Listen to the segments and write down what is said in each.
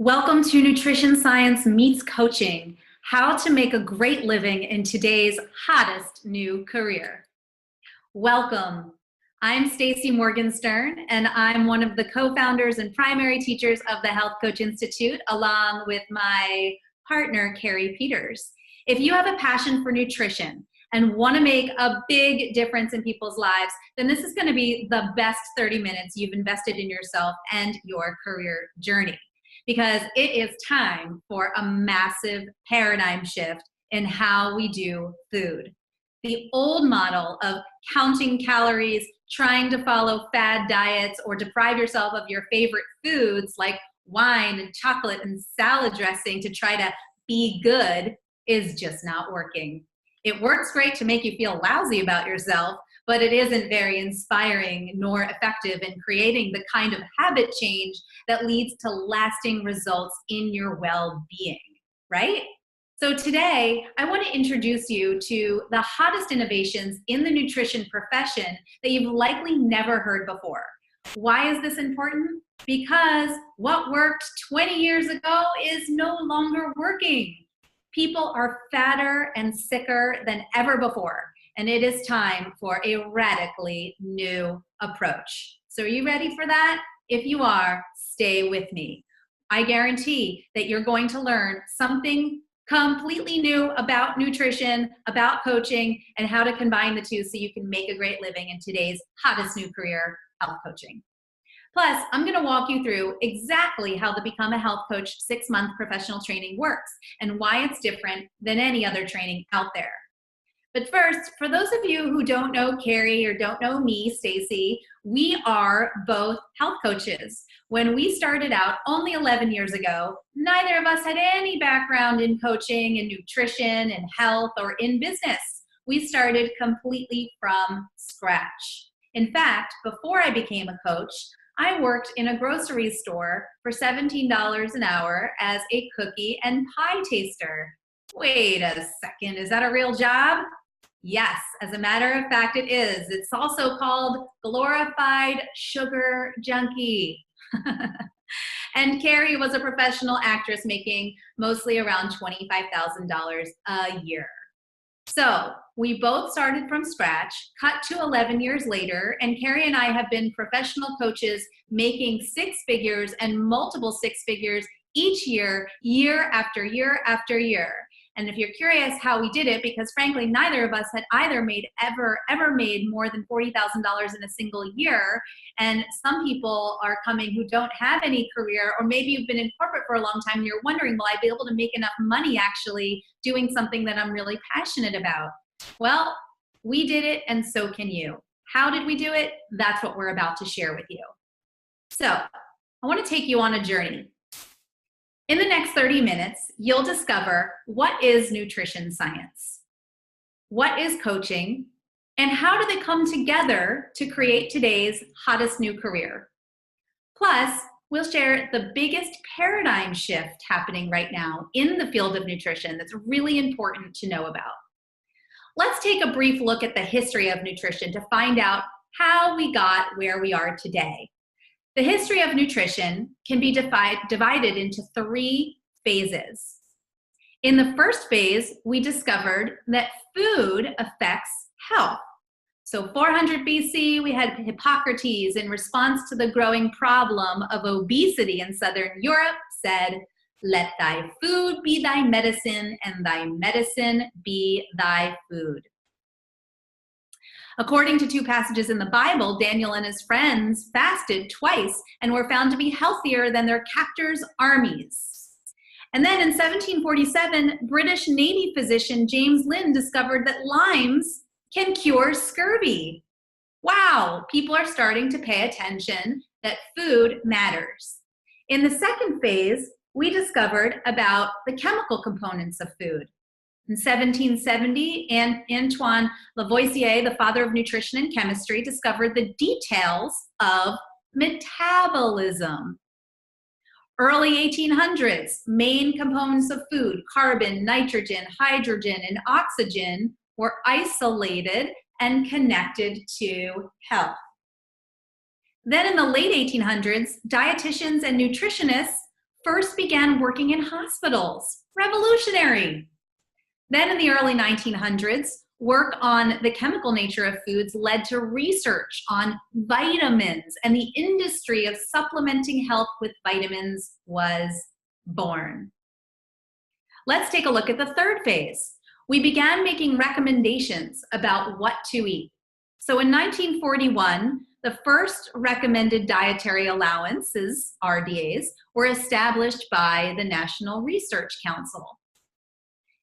Welcome to Nutrition Science Meets Coaching, how to make a great living in today's hottest new career. Welcome. I'm Stacy Morgenstern, and I'm one of the co-founders and primary teachers of the Health Coach Institute, along with my partner, Carrie Peters. If you have a passion for nutrition and want to make a big difference in people's lives, then this is going to be the best 30 minutes you've invested in yourself and your career journey. Because it is time for a massive paradigm shift in how we do food. The old model of counting calories, trying to follow fad diets, or deprive yourself of your favorite foods like wine and chocolate and salad dressing to try to be good is just not working. It works great to make you feel lousy about yourself, but it isn't very inspiring nor effective in creating the kind of habit change that leads to lasting results in your well-being, right? So today, I want to introduce you to the hottest innovations in the nutrition profession that you've likely never heard before. Why is this important? Because what worked 20 years ago is no longer working. People are fatter and sicker than ever before, and it is time for a radically new approach. So are you ready for that? If you are, stay with me. I guarantee that you're going to learn something completely new about nutrition, about coaching, and how to combine the two so you can make a great living in today's hottest new career, health coaching. Plus, I'm going to walk you through exactly how the Become a Health Coach 6-month professional training works and why it's different than any other training out there. But first, for those of you who don't know Carrie or don't know me, Stacy, we are both health coaches. When we started out only 11 years ago, neither of us had any background in coaching and nutrition and health or in business. We started completely from scratch. In fact, before I became a coach, I worked in a grocery store for $17 an hour as a cookie and pie taster. Wait a second, is that a real job? Yes, as a matter of fact, it is. It's also called glorified sugar junkie. And Carrie was a professional actress making mostly around $25,000 a year. So we both started from scratch, cut to 11 years later, and Carrie and I have been professional coaches making six figures and multiple six figures each year, year after year after year. And if you're curious how we did it, because frankly, neither of us had either ever made more than $40,000 in a single year. And some people are coming who don't have any career, or maybe you've been in corporate for a long time and you're wondering, will I be able to make enough money actually doing something that I'm really passionate about? Well, we did it, and so can you. How did we do it? That's what we're about to share with you. So I want to take you on a journey. In the next 30 minutes, you'll discover what is nutrition science, what is coaching, and how do they come together to create today's hottest new career. Plus, we'll share the biggest paradigm shift happening right now in the field of nutrition that's really important to know about. Let's take a brief look at the history of nutrition to find out how we got where we are today. The history of nutrition can be divided into 3 phases. In the first phase, we discovered that food affects health. So 400 BC, we had Hippocrates, in response to the growing problem of obesity in Southern Europe, said, "Let thy food be thy medicine, and thy medicine be thy food." According to 2 passages in the Bible, Daniel and his friends fasted twice and were found to be healthier than their captors' armies. And then in 1747, British Navy physician James Lind discovered that limes can cure scurvy. Wow, people are starting to pay attention that food matters. In the second phase, we discovered about the chemical components of food. In 1770, Antoine Lavoisier, the father of nutrition and chemistry, discovered the details of metabolism. Early 1800s, main components of food, carbon, nitrogen, hydrogen, and oxygen, were isolated and connected to health. Then in the late 1800s, dietitians and nutritionists first began working in hospitals. Revolutionary. Then in the early 1900s, work on the chemical nature of foods led to research on vitamins, and the industry of supplementing health with vitamins was born. Let's take a look at the third phase. We began making recommendations about what to eat. So in 1941, the first recommended dietary allowances, RDAs, were established by the National Research Council.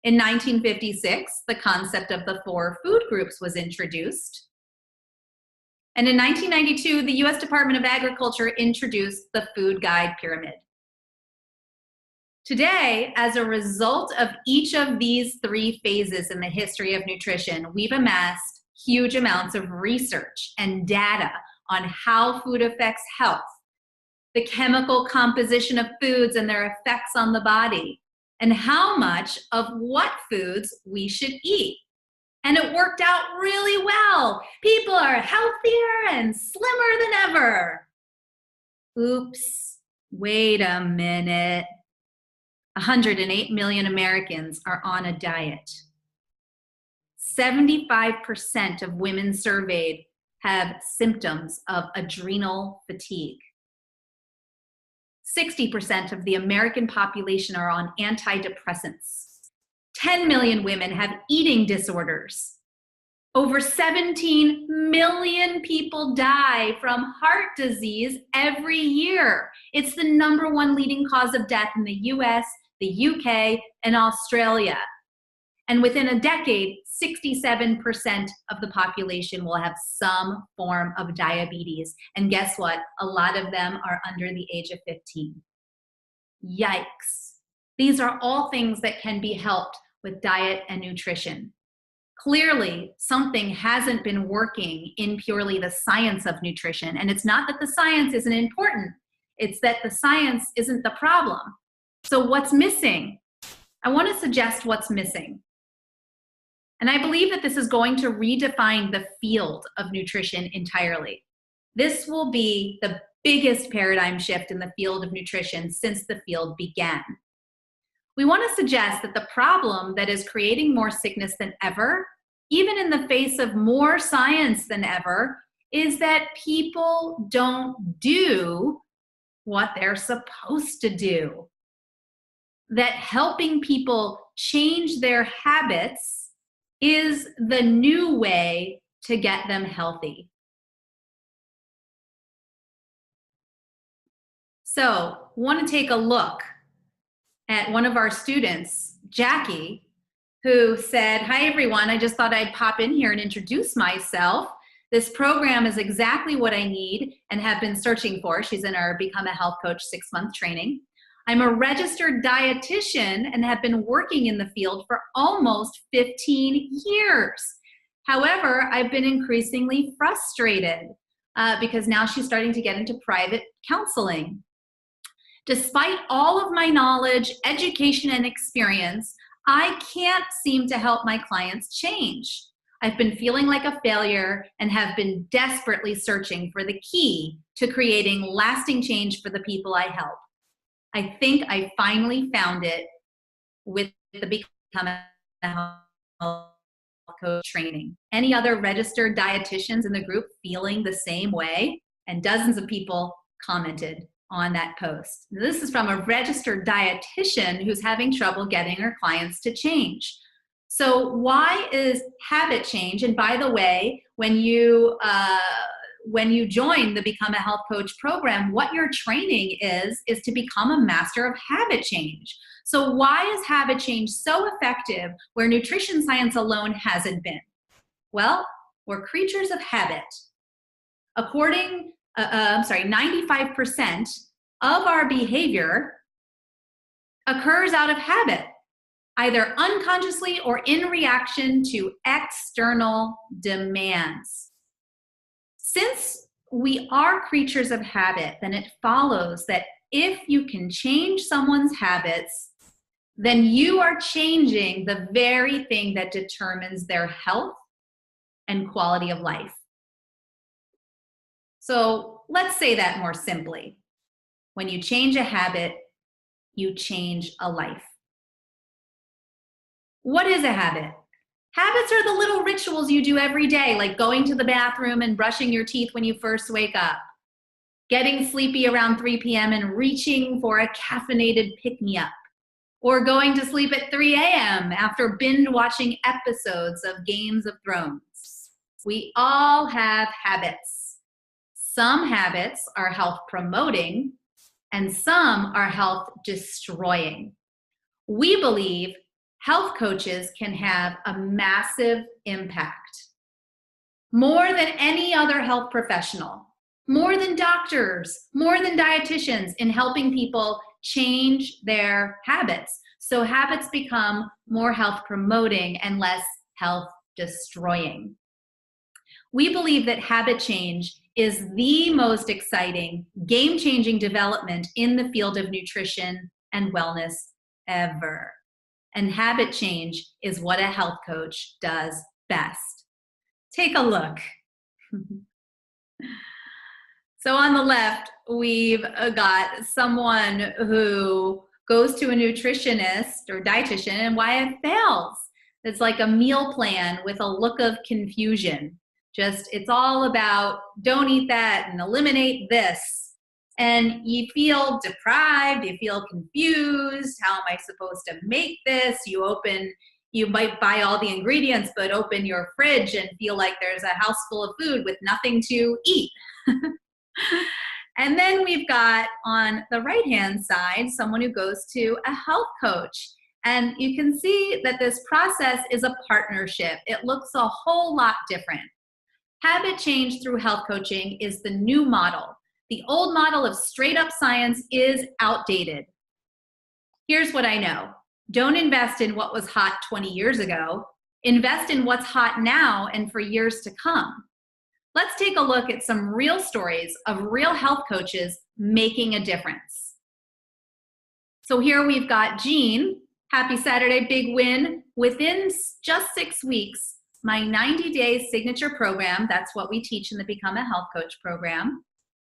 In 1956, the concept of the 4 food groups was introduced. And in 1992, the US Department of Agriculture introduced the Food Guide Pyramid. Today, as a result of each of these 3 phases in the history of nutrition, we've amassed huge amounts of research and data on how food affects health, the chemical composition of foods and their effects on the body, and how much of what foods we should eat. And it worked out really well. People are healthier and slimmer than ever. Oops, wait a minute. 108 million Americans are on a diet. 75% of women surveyed have symptoms of adrenal fatigue. 60% of the American population are on antidepressants. 10 million women have eating disorders. Over 17 million people die from heart disease every year. It's the #1 leading cause of death in the US, the UK, and Australia. And within a decade, 67% of the population will have some form of diabetes. And guess what? A lot of them are under the age of 15. Yikes. These are all things that can be helped with diet and nutrition. Clearly, something hasn't been working in purely the science of nutrition. And it's not that the science isn't important. It's that the science isn't the problem. So what's missing? I want to suggest what's missing. And I believe that this is going to redefine the field of nutrition entirely. This will be the biggest paradigm shift in the field of nutrition since the field began. We want to suggest that the problem that is creating more sickness than ever, even in the face of more science than ever, is that people don't do what they're supposed to do. That helping people change their habits is the new way to get them healthy. So, want to take a look at one of our students, Jackie, who said, "Hi everyone, I just thought I'd pop in here and introduce myself. This program is exactly what I need and have been searching for." She's in our Become a Health Coach 6-month training. "I'm a registered dietitian and have been working in the field for almost 15 years. However, I've been increasingly frustrated because now she's starting to get into private counseling. Despite all of my knowledge, education, and experience, I can't seem to help my clients change. I've been feeling like a failure and have been desperately searching for the key to creating lasting change for the people I help. I think I finally found it with the Become a Health Coach training." Any other registered dietitians in the group feeling the same way? And dozens of people commented on that post. This is from a registered dietitian who's having trouble getting her clients to change. So why is habit change? And by the way, when you join the Become a Health Coach program, what your training is to become a master of habit change. So why is habit change so effective where nutrition science alone hasn't been? Well, we're creatures of habit. 95% of our behavior occurs out of habit, either unconsciously or in reaction to external demands. Since we are creatures of habit, then it follows that if you can change someone's habits, then you are changing the very thing that determines their health and quality of life. So let's say that more simply. When you change a habit, you change a life. What is a habit? Habits are the little rituals you do every day, like going to the bathroom and brushing your teeth when you first wake up, getting sleepy around 3 p.m. and reaching for a caffeinated pick-me-up, or going to sleep at 3 a.m. after binge watching episodes of Games of Thrones. We all have habits. Some habits are health promoting and some are health destroying. We believe health coaches can have a massive impact. More than any other health professional, more than doctors, more than dietitians, in helping people change their habits. So habits become more health promoting and less health destroying. We believe that habit change is the most exciting, game-changing development in the field of nutrition and wellness ever. And habit change is what a health coach does best. Take a look. So on the left, we've got someone who goes to a nutritionist or dietitian and why it fails. It's like a meal plan with a look of confusion. Just, it's all about don't eat that and eliminate this. And you feel deprived, you feel confused. How am I supposed to make this? You might buy all the ingredients, but open your fridge and feel like there's a house full of food with nothing to eat. And then we've got on the right-hand side, someone who goes to a health coach. And you can see that this process is a partnership. It looks a whole lot different. Habit change through health coaching is the new model. The old model of straight up science is outdated. Here's what I know. Don't invest in what was hot 20 years ago. Invest in what's hot now and for years to come. Let's take a look at some real stories of real health coaches making a difference. So here we've got Jean. Happy Saturday, big win. Within just 6 weeks, my 90-day signature program, that's what we teach in the Become a Health Coach program,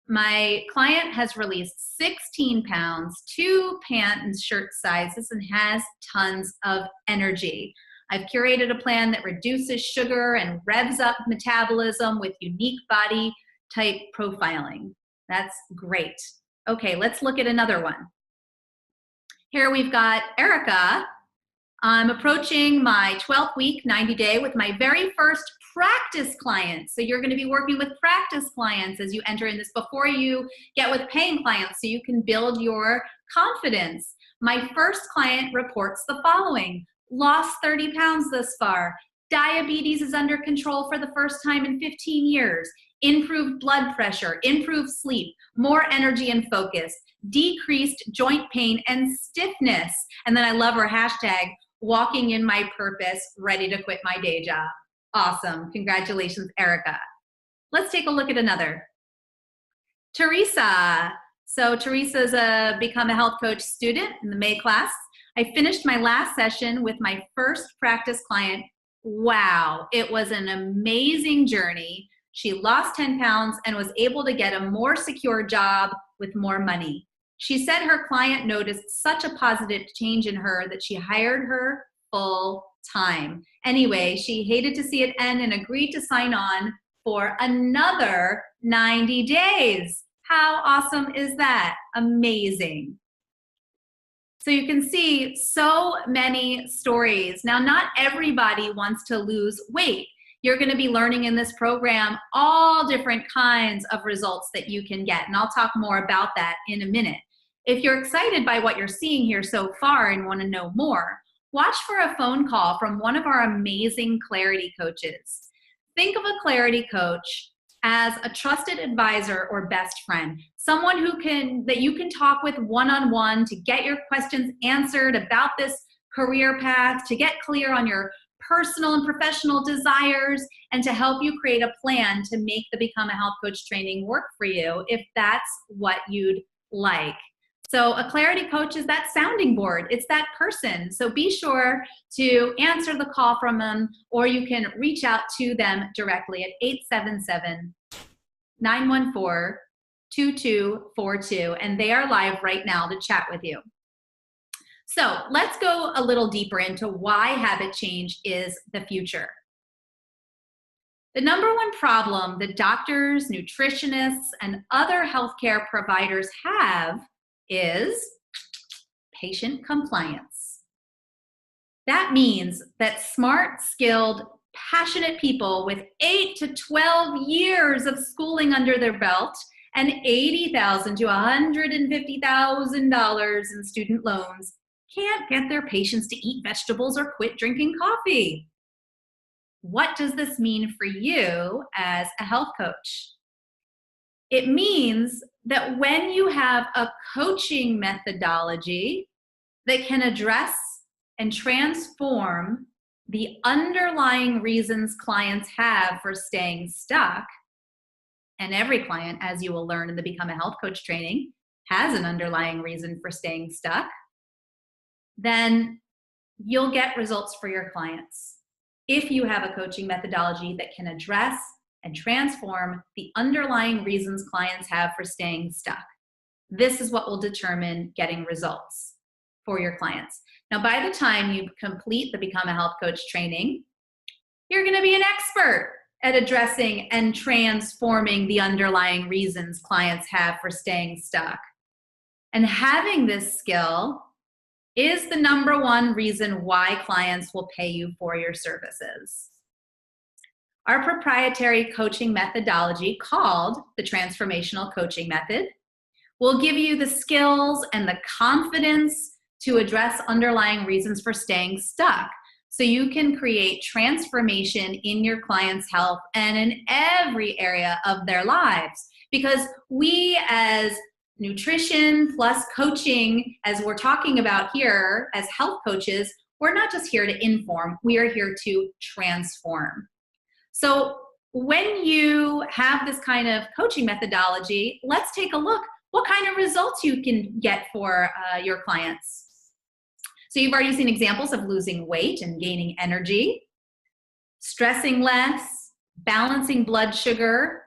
my client has released 16 pounds, 2 pant and shirt sizes, and has tons of energy. I've curated a plan that reduces sugar and revs up metabolism with unique body type profiling. That's great. Okay, let's look at another one. Here we've got Erica. I'm approaching my 12th week, 90 day, with my very first practice clients. So you're going to be working with practice clients as you enter in this before you get with paying clients so you can build your confidence. My first client reports the following: lost 30 pounds thus far, diabetes is under control for the first time in 15 years, improved blood pressure, improved sleep, more energy and focus, decreased joint pain and stiffness. And then I love her hashtag, walking in my purpose, ready to quit my day job. Awesome. Congratulations, Erica. Let's take a look at another. Teresa. So Teresa's a Become a Health Coach student in the May class. I finished my last session with my first practice client. Wow, it was an amazing journey. She lost 10 pounds and was able to get a more secure job with more money. She said her client noticed such a positive change in her that she hired her full time. Anyway, she hated to see it end and agreed to sign on for another 90 days. How awesome is that? Amazing. So you can see so many stories. Now, not everybody wants to lose weight. You're going to be learning in this program all different kinds of results that you can get, and I'll talk more about that in a minute. If you're excited by what you're seeing here so far and want to know more, watch for a phone call from one of our amazing Clarity coaches. Think of a Clarity coach as a trusted advisor or best friend, someone that you can talk with one-on-one to get your questions answered about this career path, to get clear on your personal and professional desires, and to help you create a plan to make the Become a Health Coach training work for you if that's what you'd like. So a Clarity coach is that sounding board. It's that person. So be sure to answer the call from them, or you can reach out to them directly at 877-914-2242, and they are live right now to chat with you. So let's go a little deeper into why habit change is the future. The number one problem that doctors, nutritionists, and other healthcare providers have is patient compliance. That means that smart, skilled, passionate people with 8 to 12 years of schooling under their belt and $80,000 to $150,000 in student loans can't get their patients to eat vegetables or quit drinking coffee. What does this mean for you as a health coach? It means that when you have a coaching methodology that can address and transform the underlying reasons clients have for staying stuck, and every client, as you will learn in the Become a Health Coach training, has an underlying reason for staying stuck, then you'll get results for your clients. If you have a coaching methodology that can address and transform the underlying reasons clients have for staying stuck, this is what will determine getting results for your clients. Now, by the time you complete the Become a Health Coach training, you're going to be an expert at addressing and transforming the underlying reasons clients have for staying stuck. And having this skill is the number one reason why clients will pay you for your services. Our proprietary coaching methodology, called the Transformational Coaching Method, will give you the skills and the confidence to address underlying reasons for staying stuck, so you can create transformation in your clients' health and in every area of their lives. Because we, as nutrition plus coaching, as we're talking about here as health coaches, we're not just here to inform, we are here to transform. So when you have this kind of coaching methodology, let's take a look what kind of results you can get for your clients. So you've already seen examples of losing weight and gaining energy, stressing less, balancing blood sugar,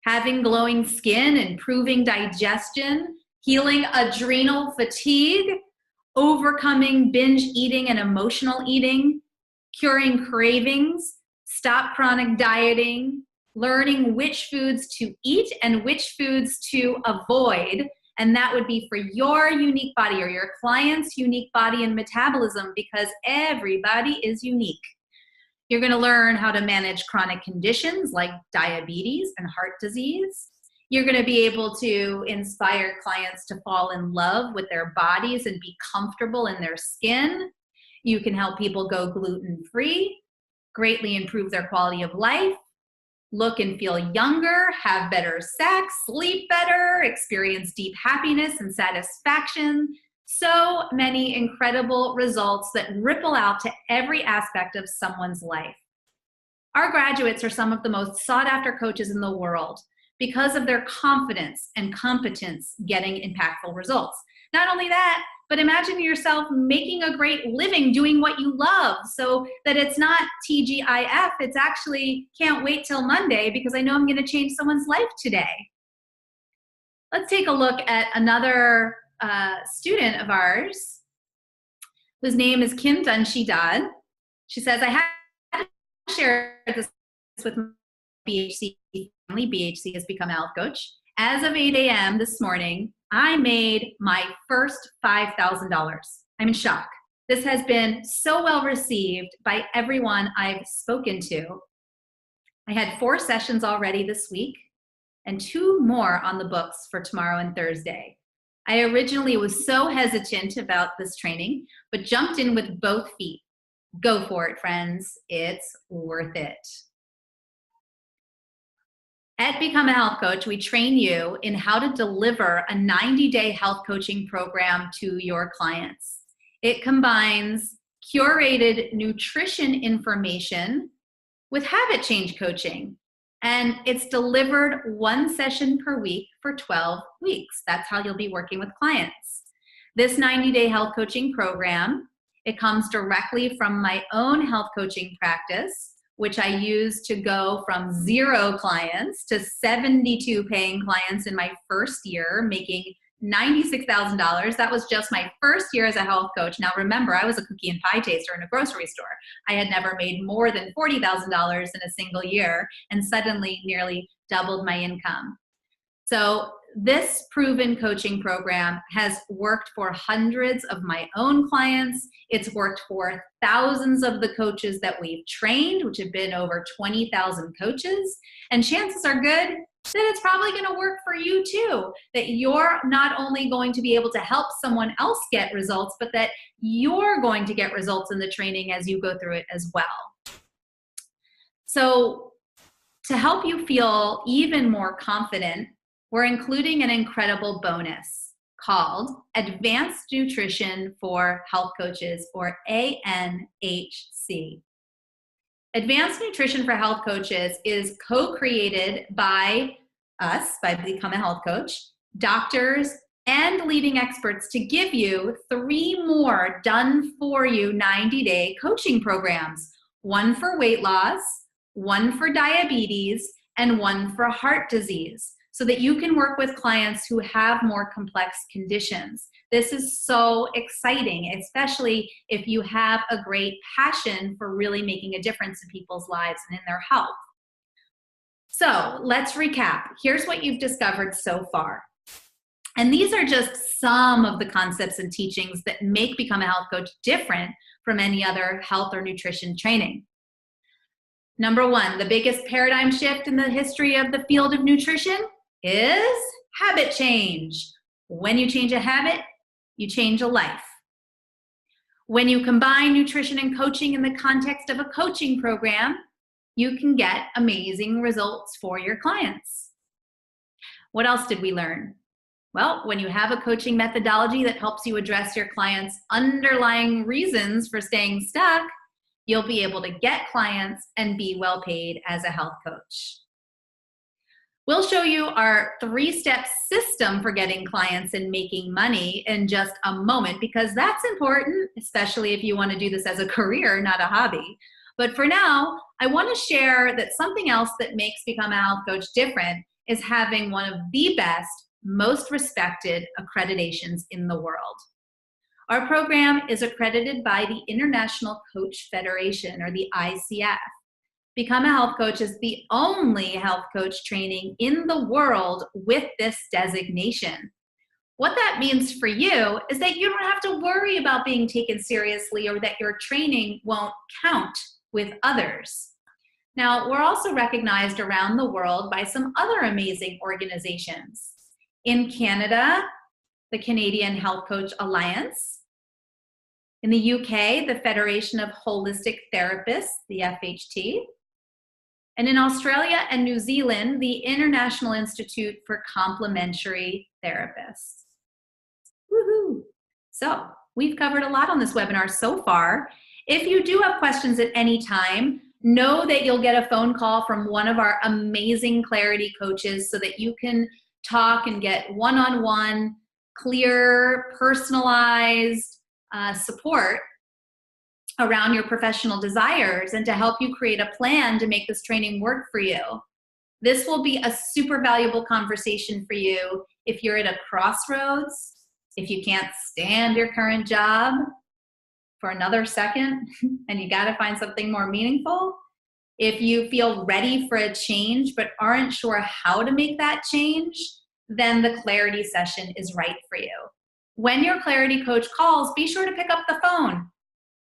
having glowing skin, improving digestion, healing adrenal fatigue, overcoming binge eating and emotional eating, curing cravings, stop chronic dieting, learning which foods to eat and which foods to avoid. And that would be for your unique body or your client's unique body and metabolism, because everybody is unique. You're going to learn how to manage chronic conditions like diabetes and heart disease. You're going to be able to inspire clients to fall in love with their bodies and be comfortable in their skin. You can help people go gluten-free, greatly improve their quality of life, look and feel younger, have better sex, sleep better, experience deep happiness and satisfaction. So many incredible results that ripple out to every aspect of someone's life. Our graduates are some of the most sought after coaches in the world because of their confidence and competence getting impactful results. Not only that, but imagine yourself making a great living doing what you love, so that it's not TGIF, it's actually can't wait till Monday because I know I'm going to change someone's life today. Let's take a look at another student of ours whose name is Kim Dunshee-Dodd. She says, I had to share this with my BHC family. BHC has become a health coach. As of 8 a.m. this morning, I made my first $5,000. I'm in shock. This has been so well received by everyone I've spoken to. I had 4 sessions already this week and 2 more on the books for tomorrow and Thursday. I originally was so hesitant about this training, but jumped in with both feet. Go for it, friends. It's worth it. At Become a Health Coach, we train you in how to deliver a 90-day health coaching program to your clients. It combines curated nutrition information with habit change coaching, and it's delivered 1 session per week for 12 weeks. That's how you'll be working with clients. This 90-day health coaching program, it comes directly from my own health coaching practice, which I used to go from 0 clients to 72 paying clients in my first year, making $96,000. That was just my first year as a health coach. Now remember, I was a cookie and pie taster in a grocery store. I had never made more than $40,000 in a single year and suddenly nearly doubled my income. So this proven coaching program has worked for hundreds of my own clients. It's worked for thousands of the coaches that we've trained, which have been over 20,000 coaches. And chances are good that it's probably going to work for you too, that you're not only going to be able to help someone else get results, but that you're going to get results in the training as you go through it as well. So to help you feel even more confident, we're including an incredible bonus called Advanced Nutrition for Health Coaches, or ANHC. Advanced Nutrition for Health Coaches is co-created by us, by Become a Health Coach, doctors, and leading experts to give you 3 more done-for-you 90-day coaching programs, 1 for weight loss, 1 for diabetes, and 1 for heart disease, so that you can work with clients who have more complex conditions. This is so exciting, especially if you have a great passion for really making a difference in people's lives and in their health. So let's recap. Here's what you've discovered so far. And these are just some of the concepts and teachings that make Become a Health Coach different from any other health or nutrition training. Number 1, the biggest paradigm shift in the history of the field of nutrition is habit change. When you change a habit, you change a life. When you combine nutrition and coaching in the context of a coaching program, you can get amazing results for your clients. What else did we learn? Well, when you have a coaching methodology that helps you address your clients' underlying reasons for staying stuck, you'll be able to get clients and be well paid as a health coach. We'll show you our 3-step system for getting clients and making money in just a moment, because that's important, especially if you want to do this as a career, not a hobby. But for now, I want to share that something else that makes Become a Health Coach different is having one of the best, most respected accreditations in the world. Our program is accredited by the International Coach Federation, or the ICF. Become a Health Coach is the only health coach training in the world with this designation. What that means for you is that you don't have to worry about being taken seriously or that your training won't count with others. Now, we're also recognized around the world by some other amazing organizations. In Canada, the Canadian Health Coach Alliance. In the UK, the Federation of Holistic Therapists, the FHT. And in Australia and New Zealand, the International Institute for Complementary Therapists. Woohoo! So, we've covered a lot on this webinar so far. If you do have questions at any time, know that you'll get a phone call from one of our amazing Clarity coaches so that you can talk and get one-on-one, clear, personalized support around your professional desires and to help you create a plan to make this training work for you. This will be a super valuable conversation for you if you're at a crossroads, if you can't stand your current job for another second and you gotta find something more meaningful, if you feel ready for a change but aren't sure how to make that change, then the Clarity session is right for you. When your Clarity coach calls, be sure to pick up the phone.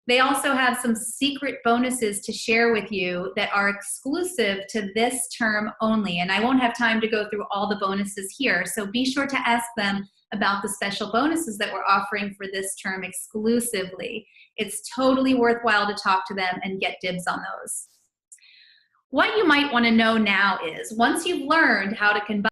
They also have some secret bonuses to share with you that are exclusive to this term only. And I won't have time to go through all the bonuses here. So be sure to ask them about the special bonuses that we're offering for this term exclusively. It's totally worthwhile to talk to them and get dibs on those. What you might want to know now is, once you've learned how to combine